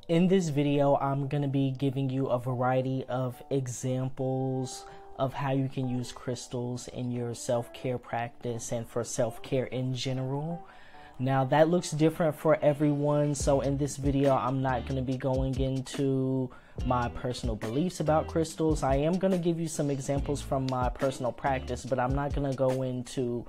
In this video, I'm going to be giving you a variety of examples of how you can use crystals in your self-care practice and for self-care in general. Now that looks different for everyone, so in this video I'm not going to be going into my personal beliefs about crystals. I am going to give you some examples from my personal practice, but I'm not going to go into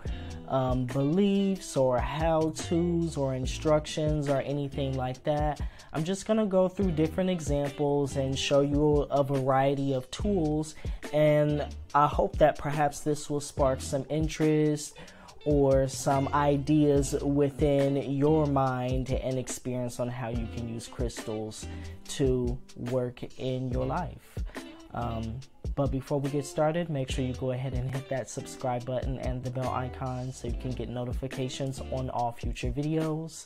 beliefs or how-tos or instructions or anything like that. I'm just going to go through different examples and show you a variety of tools, and I hope that perhaps this will spark some interest or some ideas within your mind and experience on how you can use crystals to work in your life. But before we get started, make sure you go ahead and hit that subscribe button and the bell icon so you can get notifications on all future videos.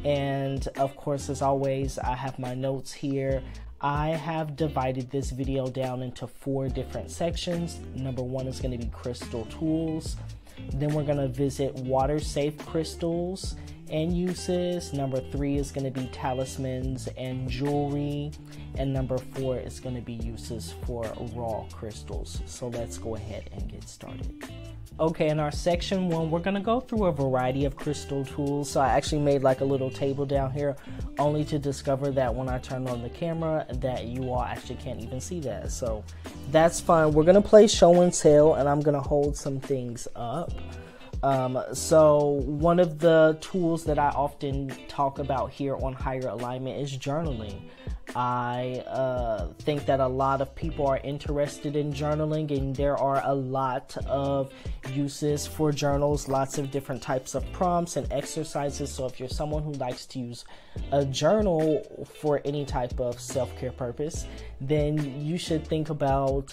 And of course, as always, I have my notes here. I have divided this video down into 4 different sections. Number 1 is going to be crystal tools. Then we're going to visit water safe crystals and uses. Number 3 is going to be talismans and jewelry. And number 4 is going to be uses for raw crystals. So let's go ahead and get started. Okay, in our section 1, we're going to go through a variety of crystal tools. So I actually made like a little table down here only to discover that when I turn on the camera that you all actually can't even see that. So that's fine. We're going to play show and tell, and I'm going to hold some things up. So one of the tools that I often talk about here on Higher Alignment is journaling. I think that a lot of people are interested in journaling, and there are a lot of uses for journals, lots of different types of prompts and exercises. So if you're someone who likes to use a journal for any type of self-care purpose, then you should think about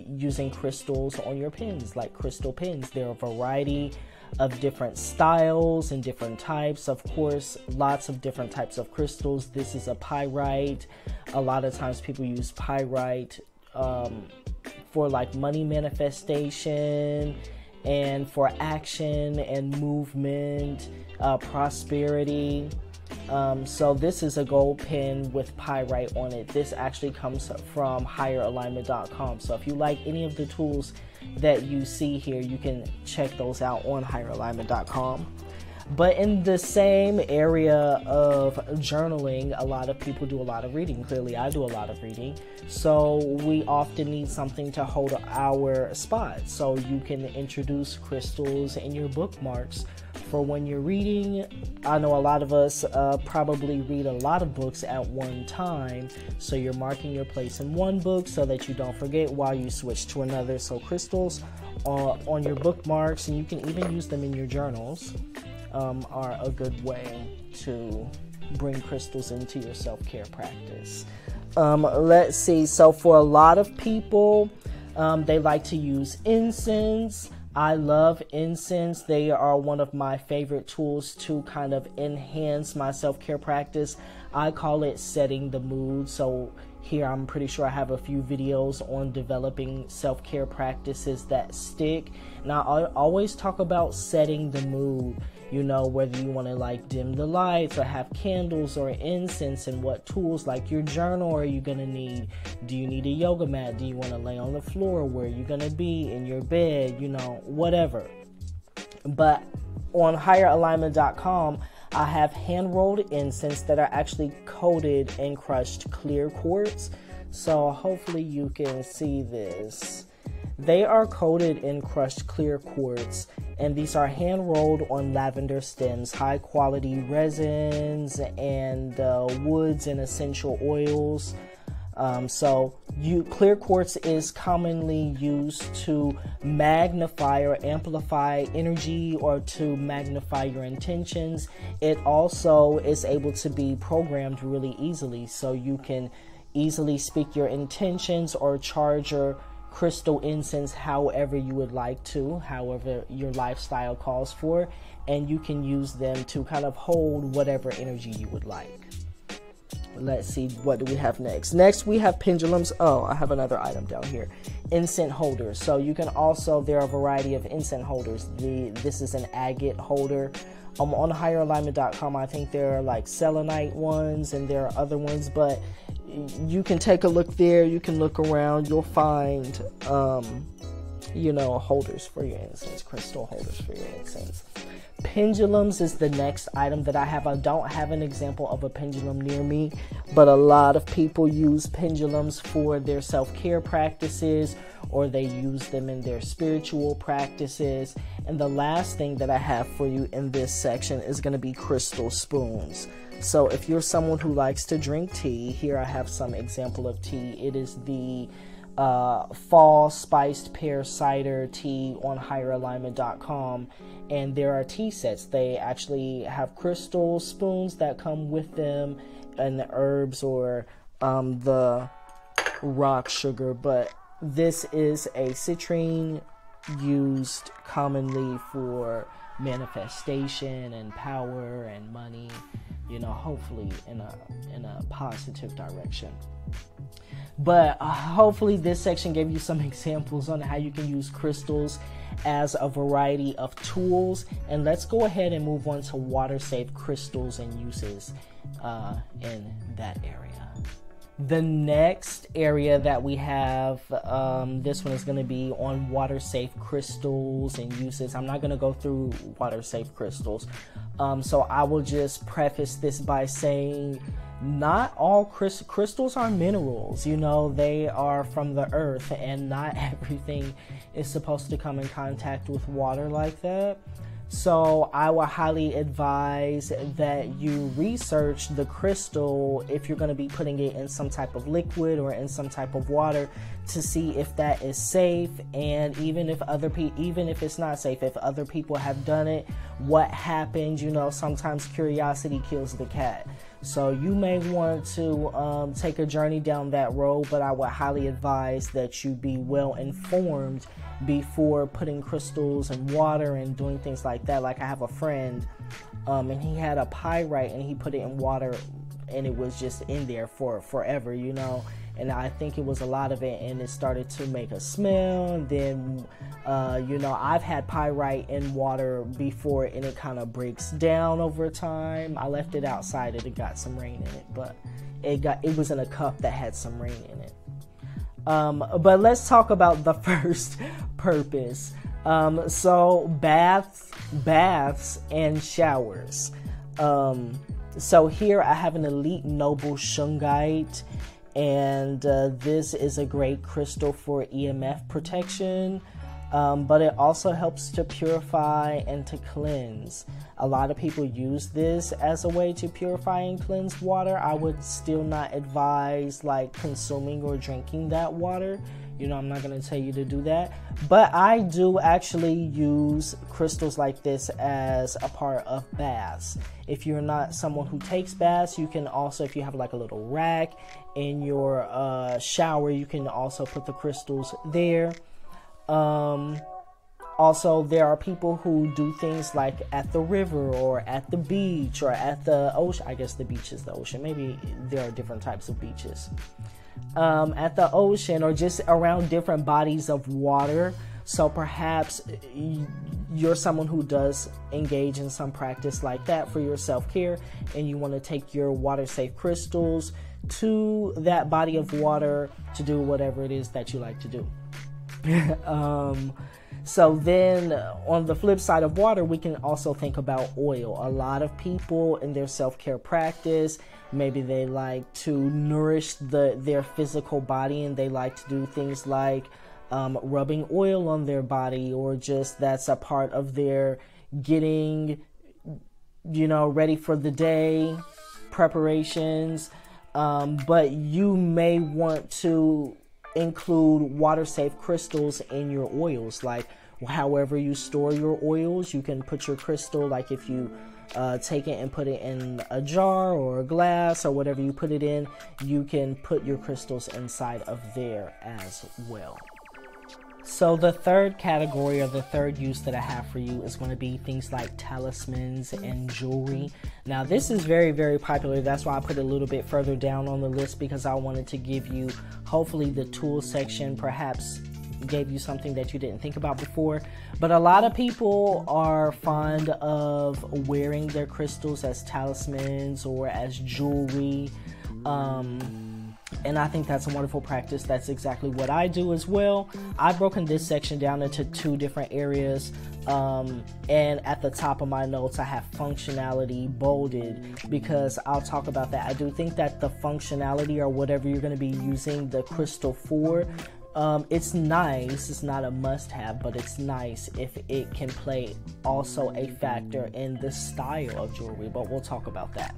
using crystals on your pens, like crystal pens. There are a variety of different styles and different types. Of course, lots of different types of crystals. This is a pyrite. A lot of times people use pyrite for like money manifestation and for action and movement, prosperity. So this is a gold pen with pyrite on it. This actually comes from HIYERAlignment.com. So if you like any of the tools that you see here, you can check those out on HIYERAlignment.com. But in the same area of journaling, a lot of people do a lot of reading. Clearly, I do a lot of reading. So we often need something to hold our spot. So you can introduce crystals in your bookmarks for when you're reading. I know a lot of us probably read a lot of books at one time. So you're marking your place in one book so that you don't forget while you switch to another. So crystals on your bookmarks, and you can even use them in your journals, are a good way to bring crystals into your self-care practice. Let's see. So for a lot of people, they like to use incense. I love incense. They are one of my favorite tools to kind of enhance my self-care practice. I call it setting the mood. So here I'm pretty sure I have a few videos on developing self-care practices that stick. Now I always talk about setting the mood. You know, whether you want to like dim the lights or have candles or incense, and what tools, like your journal, are you going to need? Do you need a yoga mat? Do you want to lay on the floor? Where are you going to be? In your bed? You know, whatever. But on HIYERAlignment.com, I have hand-rolled incense that are actually coated in crushed clear quartz. So hopefully you can see this. They are coated in crushed clear quartz, and these are hand rolled on lavender stems, high quality resins and woods and essential oils. Clear quartz is commonly used to magnify or amplify energy or to magnify your intentions. It also is able to be programmed really easily, so you can easily speak your intentions or charge your crystal incense however you would like to, however your lifestyle calls for, and you can use them to kind of hold whatever energy you would like. Let's see, what do we have next? Next we have pendulums. Oh, I have another item down here. Incense holders. So you can also, there are a variety of incense holders. This is an agate holder. On HIYERAlignment.com, I think there are like selenite ones and there are other ones, but you can take a look there. You can look around. You'll find, you know, holders for your incense, crystal holders for your incense. Pendulums is the next item that I have. I don't have an example of a pendulum near me, but a lot of people use pendulums for their self-care practices, or they use them in their spiritual practices. And the last thing that I have for you in this section is going to be crystal spoons. So if you're someone who likes to drink tea, here I have some example of tea. It is the fall spiced pear cider tea on HIYERAlignment.com, and there are tea sets. They actually have crystal spoons that come with them, and the herbs or the rock sugar. But this is a citrine used commonly for manifestation and power and money, you know, hopefully in a positive direction. But hopefully this section gave you some examples on how you can use crystals as a variety of tools. And let's go ahead and move on to water safe crystals and uses in that area. The next area that we have, this one is going to be on water safe crystals and uses. I'm not going to go through water safe crystals. So I will just preface this by saying not all crystals are minerals. You know, they are from the earth, and not everything is supposed to come in contact with water like that. So I would highly advise that you research the crystal if you're going to be putting it in some type of liquid or in some type of water, to see if that is safe. And even if it's not safe, if other people have done it, what happened. You know, sometimes curiosity kills the cat. So you may want to take a journey down that road, but I would highly advise that you be well informed before putting crystals in water and doing things like that. Like I have a friend, and he had a pyrite and he put it in water, and it was just in there for forever, you know. And I think it was a lot of it, and it started to make a smell. And then, you know, I've had pyrite in water before, and it kind of breaks down over time. I left it outside, and it got some rain in it, but it was in a cup that had some rain in it. But let's talk about the first purpose. So baths and showers. So here I have an elite noble shungite, and this is a great crystal for EMF protection, but it also helps to purify and to cleanse. A lot of people use this as a way to purify and cleanse water. I would still not advise like consuming or drinking that water. You know, I'm not going to tell you to do that. But I do actually use crystals like this as a part of baths. If you're not someone who takes baths, you can also, if you have like a little rack in your shower, you can also put the crystals there. Also, there are people who do things like at the river or at the beach or at the ocean. I guess the beach is the ocean. Maybe there are different types of beaches. At the ocean or just around different bodies of water. So perhaps you're someone who does engage in some practice like that for your self-care, and you want to take your water-safe crystals to that body of water to do whatever it is that you like to do. So then on the flip side of water, we can also think about oil. A lot of people in their self-care practice, maybe they like to nourish their physical body, and they like to do things like rubbing oil on their body, or just that's a part of their getting, you know, ready for the day preparations. But you may want to include water safe crystals in your oils. Like however you store your oils, you can put your crystal, like if you take it and put it in a jar or a glass or whatever you put it in, you can put your crystals inside of there as well. So the third category, or the third use that I have for you, is going to be things like talismans and jewelry. Now this is very, very popular. That's why I put it a little bit further down on the list, because I wanted to give you hopefully the tool section, perhaps gave you something that you didn't think about before. But a lot of people are fond of wearing their crystals as talismans or as jewelry. And I think that's a wonderful practice. That's exactly what I do as well. I've broken this section down into 2 different areas. And at the top of my notes, I have functionality bolded because I'll talk about that. I do think that the functionality or whatever you're going to be using the crystal for, it's nice. It's not a must-have, but it's nice if it can play also a factor in the style of jewelry. But we'll talk about that.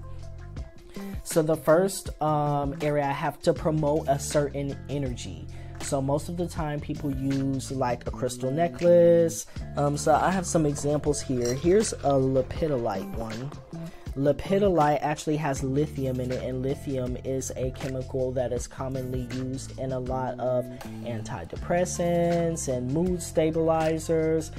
So the first area, I have to promote a certain energy. So most of the time people use like a crystal necklace. So I have some examples here. Here's a lepidolite one. Lepidolite actually has lithium in it, and lithium is a chemical that is commonly used in a lot of antidepressants and mood stabilizers.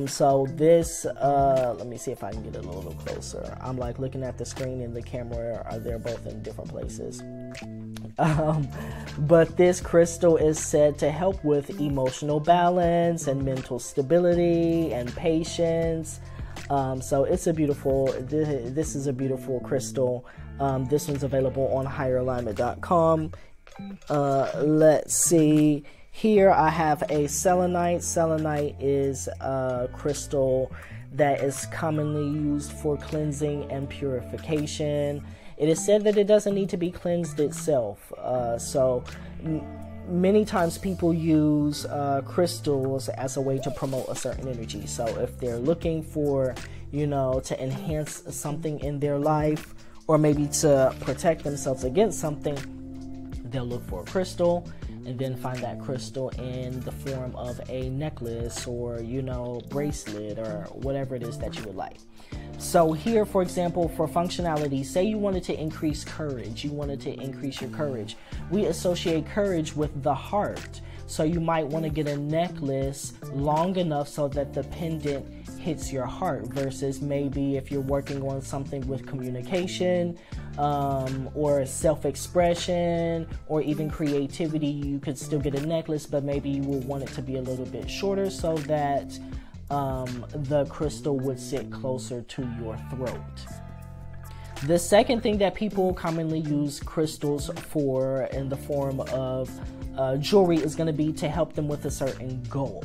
So this, let me see if I can get it a little closer. I'm like looking at the screen and the camera, they're both in different places. But this crystal is said to help with emotional balance and mental stability and patience. So it's a beautiful, this is a beautiful crystal. This one's available on HIYERAlignment.com. Let's see. Here I have a selenite. Selenite is a crystal that is commonly used for cleansing and purification. It is said that it doesn't need to be cleansed itself. So many times people use crystals as a way to promote a certain energy. So if they're looking for, you know, to enhance something in their life, or maybe to protect themselves against something, they'll look for a crystal and then find that crystal in the form of a necklace or, you know, bracelet or whatever it is that you would like. So here, for example, for functionality, say you wanted to increase courage, you wanted to increase your courage. We associate courage with the heart. So you might want to get a necklace long enough so that the pendant hits your heart, versus maybe if you're working on something with communication, or self-expression, or even creativity, you could still get a necklace, but maybe you will want it to be a little bit shorter so that the crystal would sit closer to your throat. The second thing that people commonly use crystals for in the form of jewelry is going to be to help them with a certain goal.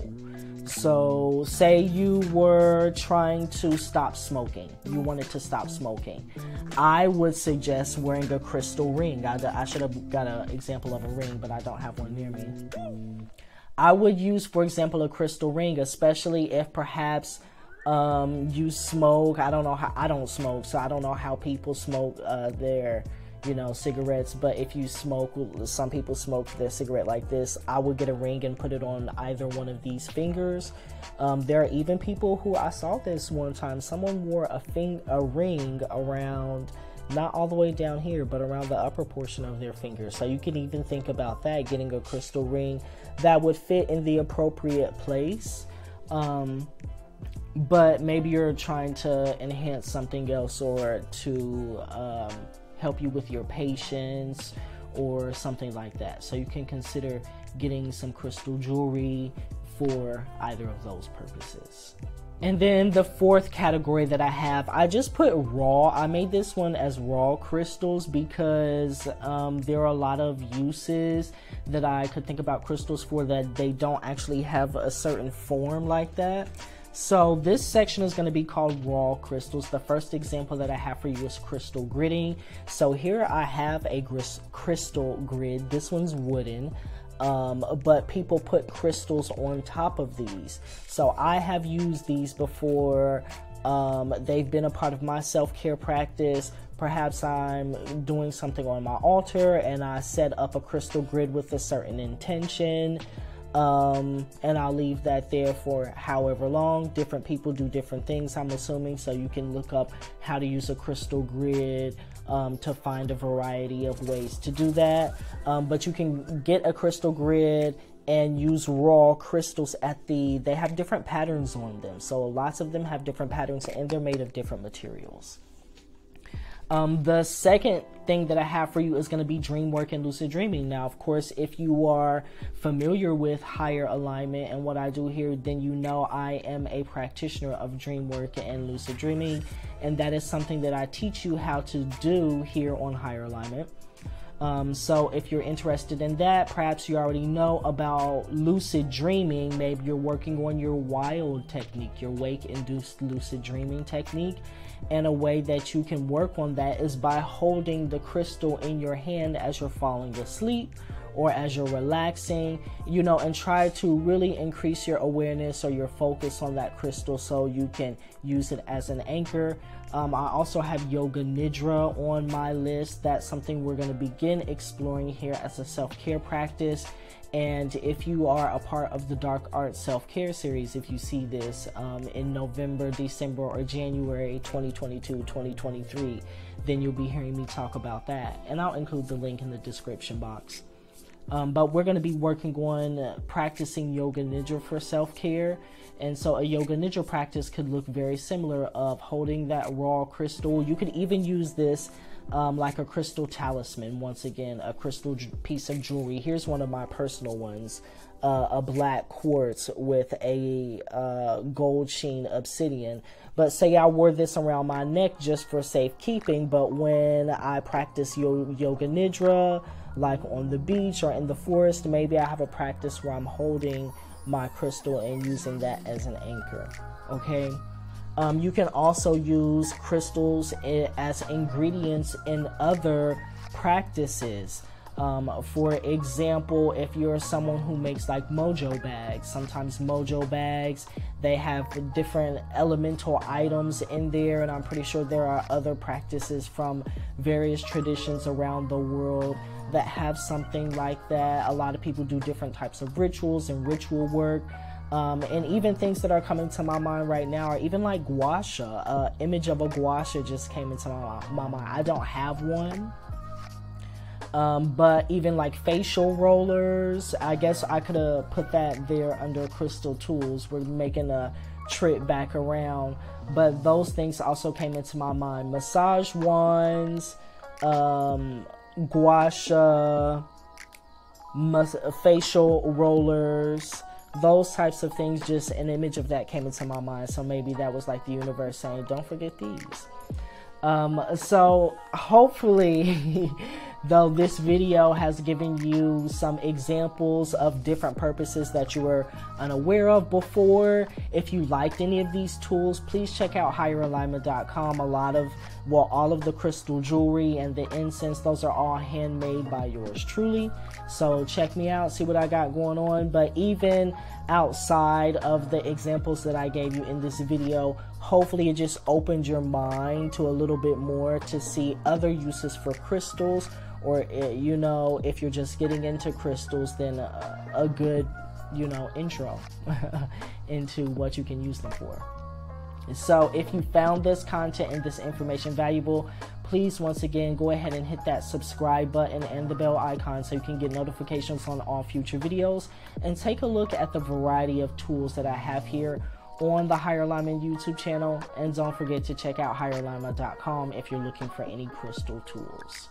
So say you were trying to stop smoking. You wanted to stop smoking. I would suggest wearing a crystal ring. I should have got an example of a ring, but I don't have one near me. I would use, for example, a crystal ring, especially if perhaps you smoke. I don't know how, I don't smoke, so I don't know how people smoke their, you know, cigarettes. But if you smoke, some people smoke their cigarette like this. I would get a ring and put it on either one of these fingers. There are even people who, I saw this one time, someone wore a ring around, not all the way down here, but around the upper portion of their finger. So you can even think about that, getting a crystal ring that would fit in the appropriate place. But maybe you're trying to enhance something else, or to help you with your patience or something like that. So you can consider getting some crystal jewelry for either of those purposes. And then the fourth category that I have, I just put raw. I made this one as raw crystals because there are a lot of uses that I could think about crystals for that they don't actually have a certain form like that. So this section is going to be called raw crystals. The first example that I have for you is crystal gridding. So here I have a crystal grid. This one's wooden. But people put crystals on top of these. So I have used these before. They've been a part of my self-care practice. Perhaps I'm doing something on my altar and I set up a crystal grid with a certain intention. And I'll leave that there for however long. Different people do different things, I'm assuming, so you can look up how to use a crystal grid to find a variety of ways to do that. But you can get a crystal grid and use raw crystals they have different patterns on them. So lots of them have different patterns and they're made of different materials. The second thing that I have for you is going to be dream work and lucid dreaming. Now, of course, if you are familiar with higher alignment and what I do here, then you know I am a practitioner of dream work and lucid dreaming, and that is something that I teach you how to do here on Higher Alignment. So if you're interested in that, perhaps you already know about lucid dreaming. Maybe you're working on your wild technique, your wake-induced lucid dreaming technique. And a way that you can work on that is by holding the crystal in your hand as you're falling asleep or as you're relaxing, you know, and try to really increase your awareness or your focus on that crystal so you can use it as an anchor. I also have Yoga Nidra on my list. That's something we're going to begin exploring here as a self-care practice. And if you are a part of the Dark Art Self-Care series, if you see this in November, December, or January 2022, 2023, then you'll be hearing me talk about that. And I'll include the link in the description box. But we're going to be working on practicing Yoga Nidra for self-care. And so a Yoga Nidra practice could look very similar of holding that raw crystal. You could even use this like a crystal talisman. Once again, a crystal piece of jewelry. Here's one of my personal ones, a black quartz with a gold sheen obsidian. But say I wore this around my neck just for safekeeping, but when I practice Yoga Nidra, like on the beach or in the forest, maybe I have a practice where I'm holding my crystal and using that as an anchor. Okay. You can also use crystals as ingredients in other practices. For example, if you're someone who makes like mojo bags, sometimes mojo bags, they have different elemental items in there, and I'm pretty sure there are other practices from various traditions around the world that have something like that. A lot of people do different types of rituals and ritual work. And even things that are coming to my mind right now are even like gua sha. Image of a gua sha just came into my mind. I don't have one. But even like facial rollers, I guess I could have put that there under crystal tools. We're making a trip back around. But those things also came into my mind. Massage wands, gua sha, facial rollers, those types of things. Just an image of that came into my mind. So maybe that was like the universe saying, don't forget these. So hopefully though this video has given you some examples of different purposes that you were unaware of before. If you liked any of these tools, please check out HIYERAlignment.com. all of the crystal jewelry and the incense, those are all handmade by yours truly. So check me out, see what I got going on. But even outside of the examples that I gave you in this video, hopefully it just opened your mind to a little bit more to see other uses for crystals, or you know, if you're just getting into crystals, then a good, you know, intro into what you can use them for. So if you found this content and this information valuable, please once again go ahead and hit that subscribe button and the bell icon so you can get notifications on all future videos, and take a look at the variety of tools that I have here on the Higher Alignment YouTube channel. And don't forget to check out HIYERAlignment.com if you're looking for any crystal tools.